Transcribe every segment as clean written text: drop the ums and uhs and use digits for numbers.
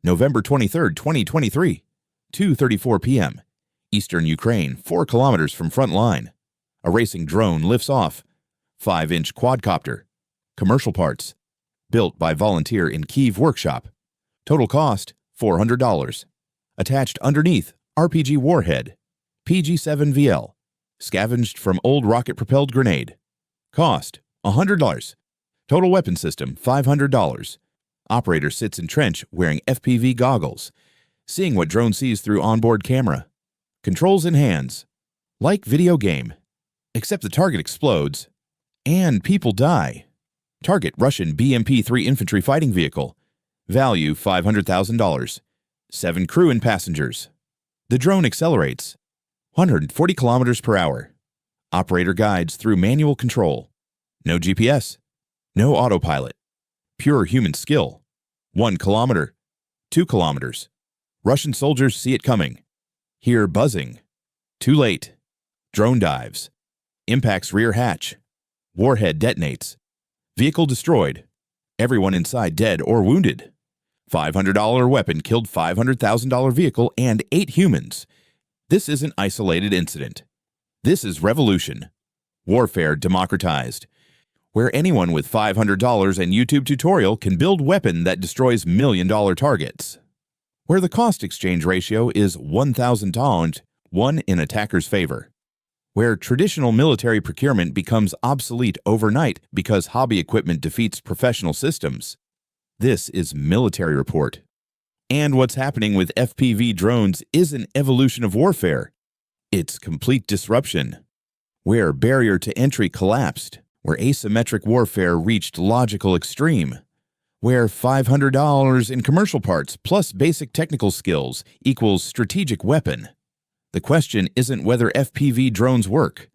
November 23, 2023, 2:34 p.m. Eastern Ukraine, 4 kilometers from front line. A racing drone lifts off. 5-inch quadcopter. Commercial parts. Built by volunteer in Kyiv workshop. Total cost, $400. Attached underneath, RPG warhead. PG-7VL. Scavenged from old rocket-propelled grenade. Cost, $100. Total weapon system, $500. Operator sits in trench wearing FPV goggles, seeing what drone sees through onboard camera. Controls in hands. Like video game. Except the target explodes, and people die. Target Russian BMP-3 infantry fighting vehicle. Value $500,000. 7 crew and passengers. The drone accelerates 140 kilometers per hour. Operator guides through manual control. No GPS. No autopilot. Pure human skill. 1 kilometer. 2 kilometers. Russian soldiers see it coming. Hear buzzing. Too late. Drone dives. Impacts rear hatch. Warhead detonates. Vehicle destroyed. Everyone inside dead or wounded. $500 weapon killed $500,000 vehicle and 8 humans. This isn't isolated incident. This is revolution. Warfare democratized. Where anyone with $500 and YouTube tutorial can build weapon that destroys million-dollar targets. Where the cost exchange ratio is 1,000 to 1 in attacker's favor. Where traditional military procurement becomes obsolete overnight because hobby equipment defeats professional systems. This is MilitaryReport. And what's happening with FPV drones is an evolution of warfare. It's complete disruption. Where barrier to entry collapsed. Where asymmetric warfare reached logical extreme. Where $500 in commercial parts plus basic technical skills equals strategic weapon. The question isn't whether FPV drones work.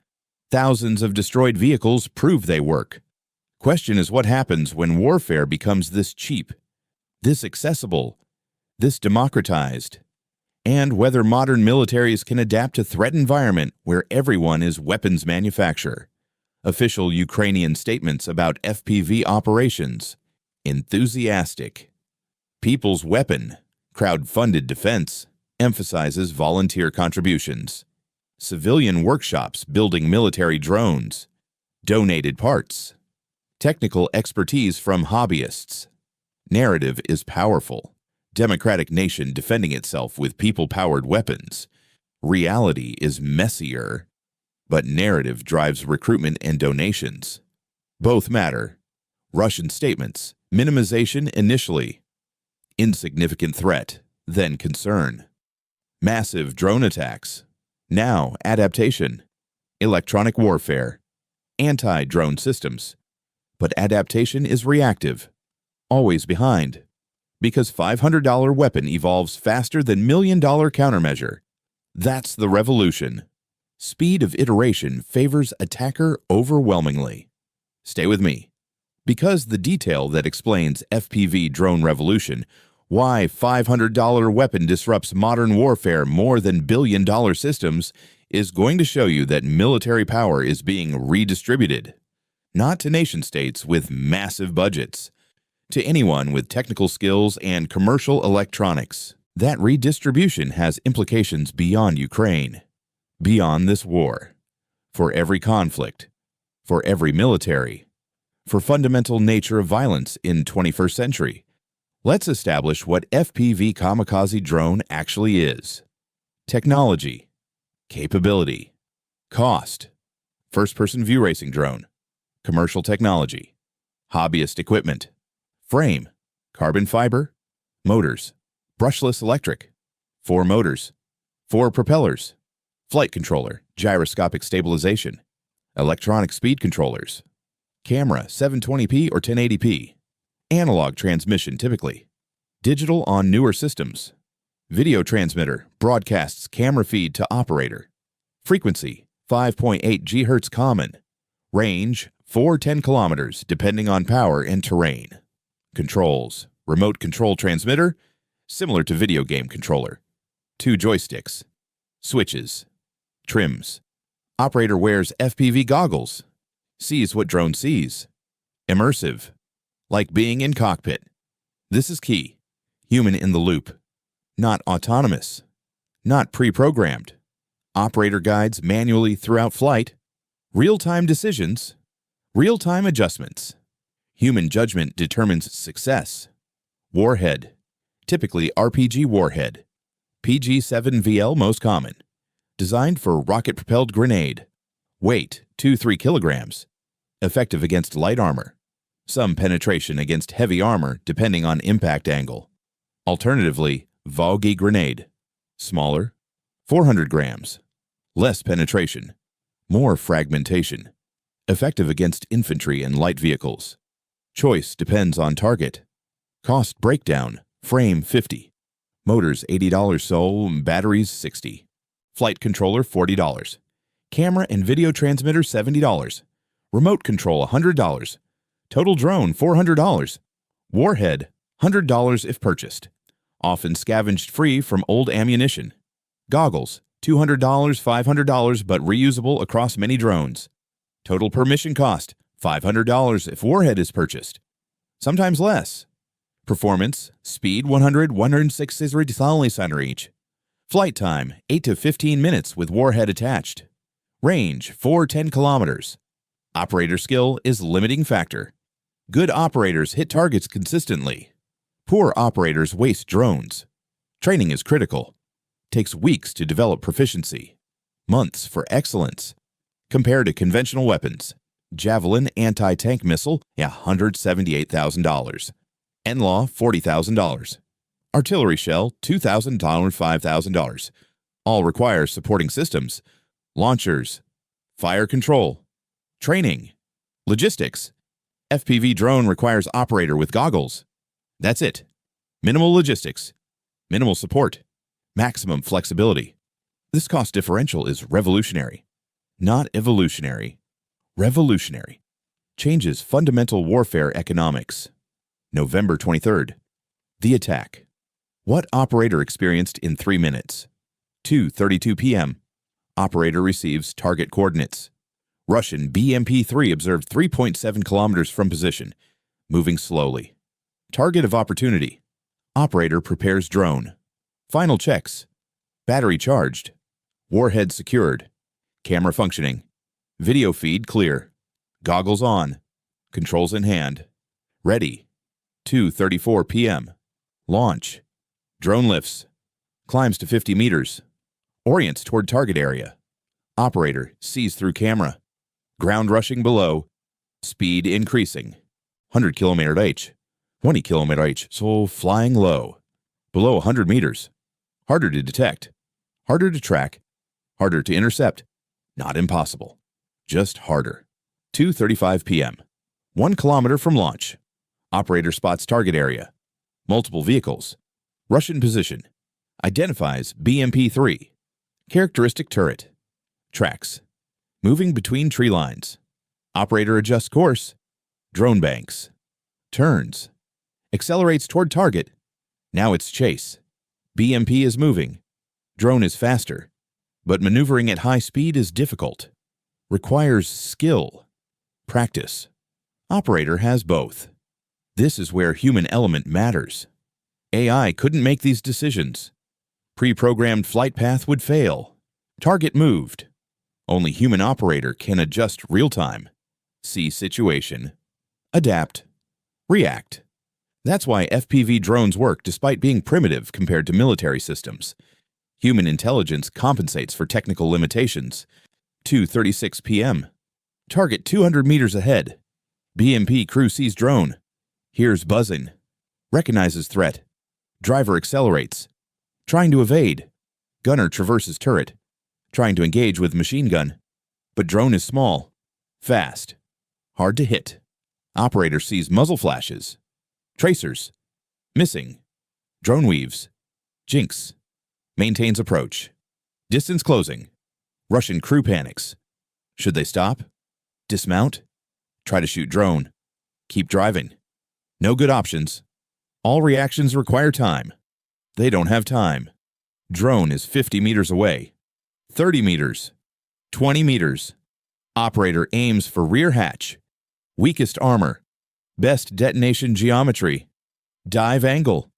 Thousands of destroyed vehicles prove they work. Question is what happens when warfare becomes this cheap, this accessible, this democratized, and whether modern militaries can adapt to threat environment where everyone is weapons manufacturer. Official Ukrainian statements about FPV operations. Enthusiastic. People's weapon. Crowd-funded defense. Emphasizes volunteer contributions. Civilian workshops building military drones. Donated parts. Technical expertise from hobbyists. Narrative is powerful. Democratic nation defending itself with people-powered weapons. Reality is messier. But narrative drives recruitment and donations. Both matter. Russian statements. Minimization initially. Insignificant threat, then concern. Massive drone attacks. Now adaptation. Electronic warfare. Anti-drone systems. But adaptation is reactive. Always behind. Because $500 weapon evolves faster than $1 million countermeasure. That's the revolution. Speed of iteration favors attacker overwhelmingly. Stay with me. Because the detail that explains FPV drone revolution, why $500 weapon disrupts modern warfare more than billion-dollar systems, is going to show you that military power is being redistributed. Not to nation-states with massive budgets. To anyone with technical skills and commercial electronics. That redistribution has implications beyond Ukraine. Beyond this war. For every conflict. For every military. For fundamental nature of violence in 21st century. Let's establish what Fpv Kamikaze drone actually is. Technology. Capability. Cost. First-person view racing drone. Commercial technology. Hobbyist equipment. Frame. Carbon fiber. Motors. Brushless electric. 4 motors. 4 propellers. Flight controller. Gyroscopic stabilization. Electronic speed controllers. Camera 720p or 1080p. Analog transmission typically. Digital on newer systems. Video transmitter broadcasts camera feed to operator. Frequency 5.8 GHz common. Range 4-10 kilometers depending on power and terrain. Controls. Remote control transmitter, similar to video game controller. 2 joysticks. Switches. Trims. Operator wears FPV goggles. Sees what drone sees. Immersive. Like being in cockpit. This is key. Human in the loop. Not autonomous. Not pre-programmed. Operator guides manually throughout flight. Real-time decisions. Real-time adjustments. Human judgment determines success. Warhead. Typically RPG warhead. PG-7VL most common. Designed for rocket-propelled grenade. Weight 2-3 kilograms. Effective against light armor. Some penetration against heavy armor depending on impact angle. Alternatively, Vaugy grenade. Smaller. 400 grams. Less penetration. More fragmentation. Effective against infantry and light vehicles. Choice depends on target. Cost breakdown. Frame $50. Motors $80 so, batteries $60. Flight controller $40. Camera and video transmitter $70. Remote control $100. Total drone $400. Warhead $100 if purchased. Often scavenged free from old ammunition. Goggles $200, $500 but reusable across many drones. Total per mission cost $500 if warhead is purchased. Sometimes less. Performance, speed 100-106 each. Flight time 8 to 15 minutes with warhead attached. Range 4-10 kilometers. Operator skill is limiting factor. Good operators hit targets consistently. Poor operators waste drones. Training is critical. Takes weeks to develop proficiency. Months for excellence. Compared to conventional weapons. Javelin anti-tank missile, $178,000. NLAW, $40,000. Artillery shell, $2,000, $5,000. All require supporting systems. Launchers. Fire control. Training. Logistics. FPV drone requires operator with goggles. That's it. Minimal logistics. Minimal support. Maximum flexibility. This cost differential is revolutionary. Not evolutionary. Revolutionary. Changes fundamental warfare economics. November 23rd. The attack. What operator experienced in 3 minutes? 2:32 p.m. Operator receives target coordinates. Russian BMP-3 observed 3.7 kilometers from position, moving slowly. Target of opportunity. Operator prepares drone. Final checks. Battery charged. Warhead secured. Camera functioning. Video feed clear. Goggles on. Controls in hand. Ready. 2:34 p.m. Launch. Drone lifts. Climbs to 50 meters. Orients toward target area. Operator sees through camera. Ground rushing below. Speed increasing. 100 km/h. 20 km/h, so flying low. Below 100 meters. Harder to detect. Harder to track. Harder to intercept. Not impossible. Just harder. 2:35 p.m. 1 kilometer from launch. Operator spots target area. Multiple vehicles. Russian position. Identifies BMP-3. Characteristic turret. Tracks. Moving between tree lines. Operator adjusts course. Drone banks. Turns. Accelerates toward target. Now it's chase. BMP is moving. Drone is faster. But maneuvering at high speed is difficult. Requires skill. Practice. Operator has both. This is where human element matters. AI couldn't make these decisions. Pre-programmed flight path would fail. Target moved. Only human operator can adjust real-time. See situation. Adapt. React. That's why FPV drones work despite being primitive compared to military systems. Human intelligence compensates for technical limitations. 2:36 p.m. Target 200 meters ahead. BMP crew sees drone. Hears buzzing. Recognizes threat. Driver accelerates. Trying to evade. Gunner traverses turret. Trying to engage with machine gun. But drone is small. Fast. Hard to hit. Operator sees muzzle flashes. Tracers. Missing. Drone weaves. Jinx. Maintains approach. Distance closing. Russian crew panics. Should they stop? Dismount? Try to shoot drone. Keep driving. No good options. All reactions require time. They don't have time. Drone is 50 meters away. 30 meters. 20 meters. Operator aims for rear hatch. Weakest armor. Best detonation geometry. Dive angle.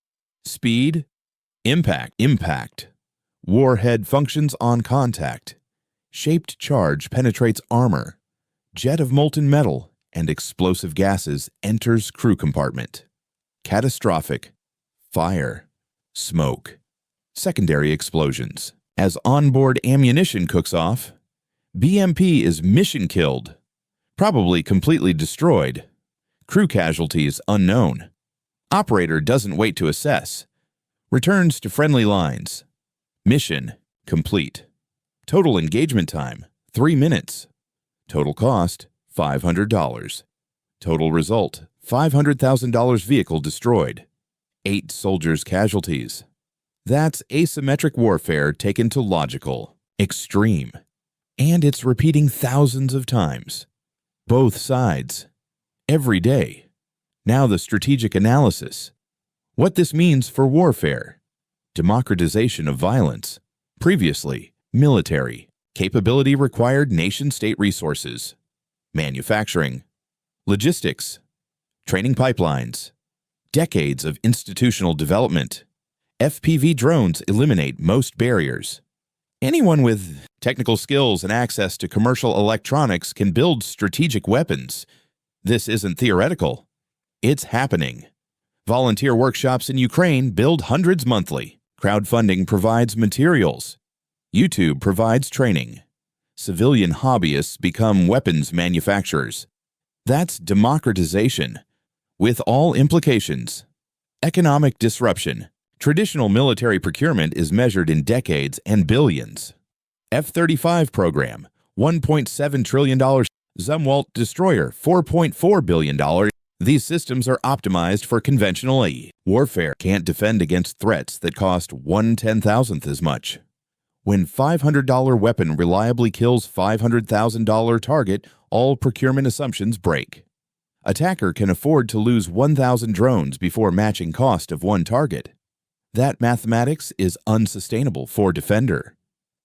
Speed, impact. Warhead functions on contact. Shaped charge penetrates armor. Jet of molten metal and explosive gases enters crew compartment. Catastrophic. Fire. Smoke. Secondary explosions. As onboard ammunition cooks off, BMP is mission killed, probably completely destroyed. Crew casualties unknown. Operator doesn't wait to assess. Returns to friendly lines. Mission complete. Total engagement time, 3 minutes. Total cost, $500. Total result, $500,000 vehicle destroyed. 8 soldiers' casualties. That's asymmetric warfare taken to logical, extreme. And it's repeating thousands of times. Both sides. Every day. Now the strategic analysis. What this means for warfare. Democratization of violence. Previously, military. Capability required nation-state resources. Manufacturing. Logistics. Training pipelines. Decades of institutional development. FPV drones eliminate most barriers. Anyone with technical skills and access to commercial electronics can build strategic weapons. This isn't theoretical. It's happening. Volunteer workshops in Ukraine build hundreds monthly. Crowdfunding provides materials. YouTube provides training. Civilian hobbyists become weapons manufacturers. That's democratization, with all implications. Economic disruption. Traditional military procurement is measured in decades and billions. F-35 program, $1.7 trillion. Zumwalt destroyer, $4.4 billion. These systems are optimized for conventional warfare. Can't defend against threats that cost 1/10,000th as much. When $500 weapon reliably kills $500,000 target, all procurement assumptions break. Attacker can afford to lose 1,000 drones before matching cost of one target. That mathematics is unsustainable for defender.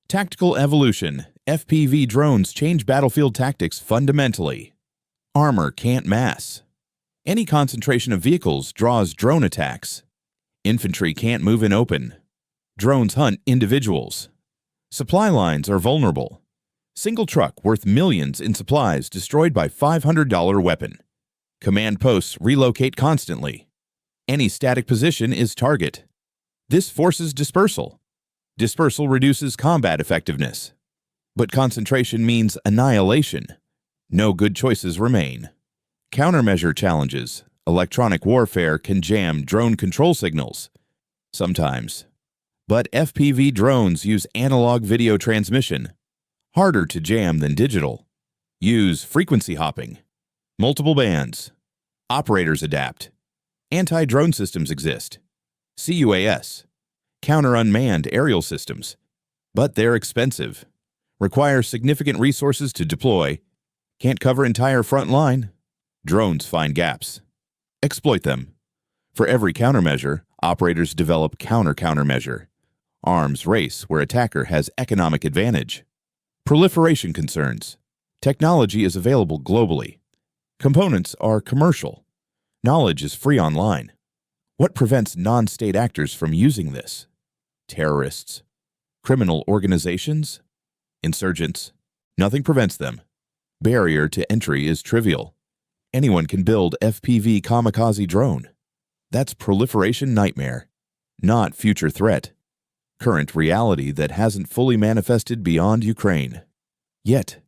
Tactical evolution. FPV drones change battlefield tactics fundamentally. Armor can't mass. Any concentration of vehicles draws drone attacks. Infantry can't move in open. Drones hunt individuals. Supply lines are vulnerable. Single truck worth millions in supplies destroyed by $500 weapon. Command posts relocate constantly. Any static position is target. This forces dispersal. Dispersal reduces combat effectiveness. But concentration means annihilation. No good choices remain. Countermeasure challenges. Electronic warfare can jam drone control signals. Sometimes. But FPV drones use analog video transmission. Harder to jam than digital. Use frequency hopping. Multiple bands. Operators adapt. Anti-drone systems exist. CUAS. Counter-unmanned aerial systems. But they're expensive. Require significant resources to deploy. Can't cover entire front line. Drones find gaps. Exploit them. For every countermeasure, operators develop countermeasure. Arms race where attacker has economic advantage. Proliferation concerns. Technology is available globally. Components are commercial. Knowledge is free online. What prevents non-state actors from using this? Terrorists. Criminal organizations. Insurgents. Nothing prevents them. Barrier to entry is trivial. Anyone can build Fpv Kamikaze drone. That's proliferation nightmare, not future threat. Current reality that hasn't fully manifested beyond Ukraine. Yet,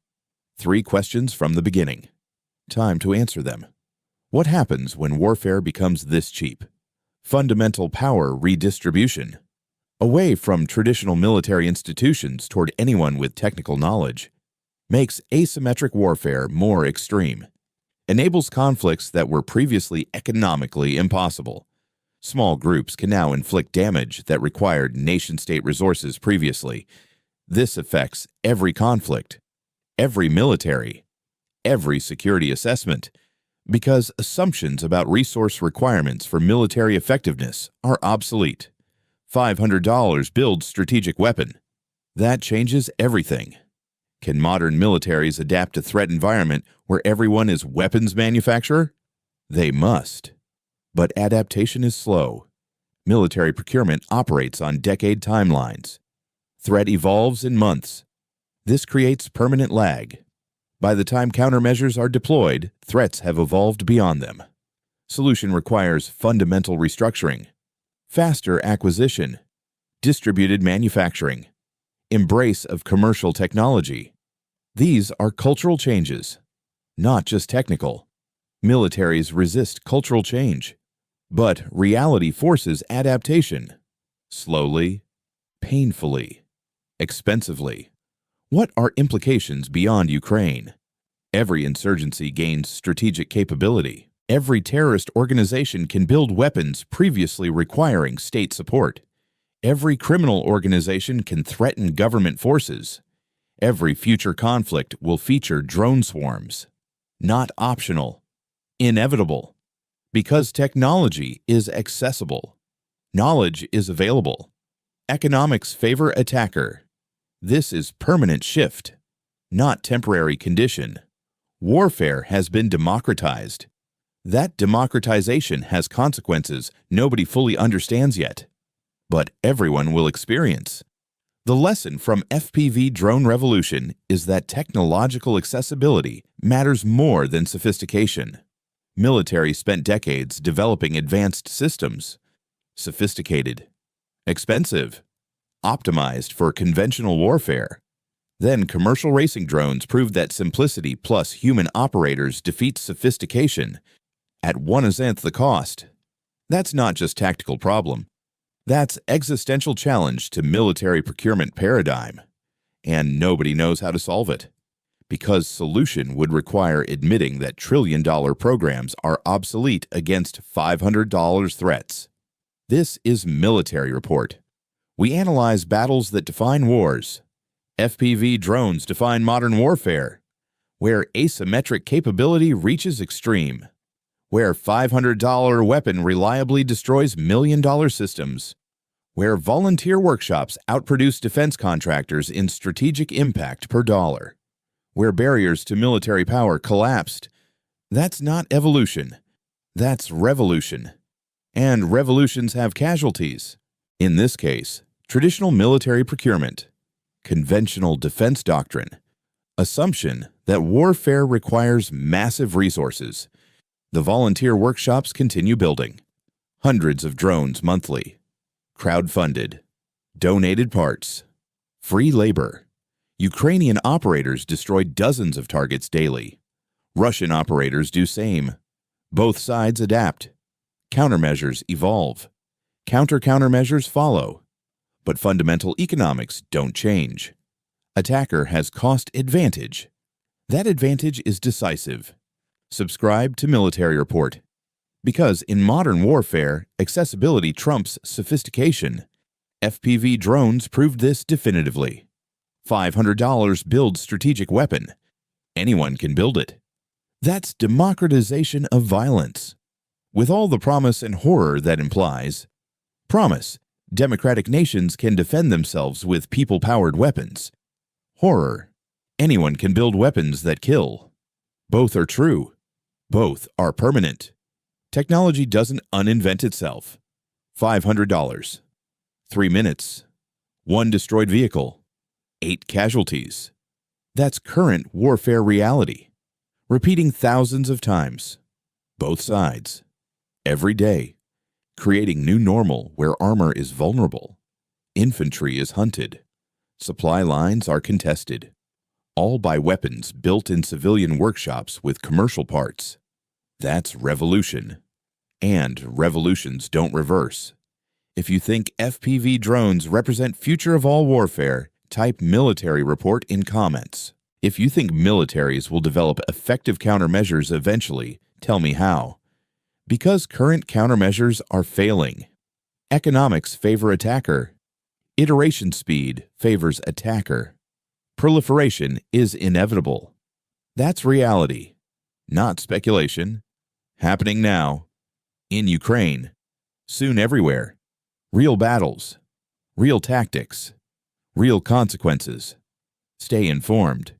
3 questions from the beginning. Time to answer them. What happens when warfare becomes this cheap? Fundamental power redistribution. Away from traditional military institutions toward anyone with technical knowledge. Makes asymmetric warfare more extreme. Enables conflicts that were previously economically impossible. Small groups can now inflict damage that required nation-state resources previously. This affects every conflict, every military, every security assessment, because assumptions about resource requirements for military effectiveness are obsolete. $500 builds strategic weapon. That changes everything. Can modern militaries adapt to threat environment where everyone is weapons manufacturer? They must. But adaptation is slow. Military procurement operates on decade timelines. Threat evolves in months. This creates permanent lag. By the time countermeasures are deployed, threats have evolved beyond them. Solution requires fundamental restructuring, faster acquisition, distributed manufacturing, embrace of commercial technology. These are cultural changes, not just technical. Militaries resist cultural change, but reality forces adaptation. Slowly, painfully, expensively. What are implications beyond Ukraine? Every insurgency gains strategic capability. Every terrorist organization can build weapons previously requiring state support. Every criminal organization can threaten government forces. Every future conflict will feature drone swarms. Not optional. Inevitable. Because technology is accessible. Knowledge is available. Economics favor attacker. This is permanent shift, not temporary condition. Warfare has been democratized. That democratization has consequences nobody fully understands yet, but everyone will experience. The lesson from FPV drone revolution is that technological accessibility matters more than sophistication. Military spent decades developing advanced systems. Sophisticated, expensive, optimized for conventional warfare. Then commercial racing drones proved that simplicity plus human operators defeats sophistication at 1/10 the cost. That's not just tactical problem. That's existential challenge to military procurement paradigm. And nobody knows how to solve it. Because solution would require admitting that trillion-dollar programs are obsolete against $500 threats. This is MilitaryReport. We analyze battles that define wars. FPV drones define modern warfare, where asymmetric capability reaches extreme, where $500 weapon reliably destroys million-dollar systems, where volunteer workshops outproduce defense contractors in strategic impact per dollar, where barriers to military power collapsed. That's not evolution. That's revolution. And revolutions have casualties. In this case, traditional military procurement, conventional defense doctrine, assumption that warfare requires massive resources. The volunteer workshops continue building. Hundreds of drones monthly. Crowdfunded. Donated parts. Free labor. Ukrainian operators destroy dozens of targets daily. Russian operators do same. Both sides adapt. Countermeasures evolve. Countermeasures follow. But fundamental economics don't change. Attacker has cost advantage. That advantage is decisive. Subscribe to MilitaryReport. Because in modern warfare, accessibility trumps sophistication. FPV drones proved this definitively. $500 builds strategic weapon. Anyone can build it. That's democratization of violence. With all the promise and horror that implies. Promise. Democratic nations can defend themselves with people-powered weapons. Horror. Anyone can build weapons that kill. Both are true. Both are permanent. Technology doesn't uninvent itself. $500. 3 minutes. 1 destroyed vehicle. 8 casualties. That's current warfare reality. Repeating thousands of times. Both sides. Every day. Creating new normal where armor is vulnerable. Infantry is hunted. Supply lines are contested. All by weapons built in civilian workshops with commercial parts. That's revolution. And revolutions don't reverse. If you think FPV drones represent future of all warfare, type MilitaryReport in comments. If you think militaries will develop effective countermeasures eventually, tell me how. Because current countermeasures are failing. Economics favor attacker. Iteration speed favors attacker. Proliferation is inevitable. That's reality, not speculation. Happening now. In Ukraine. Soon everywhere. Real battles. Real tactics. Real consequences. Stay informed.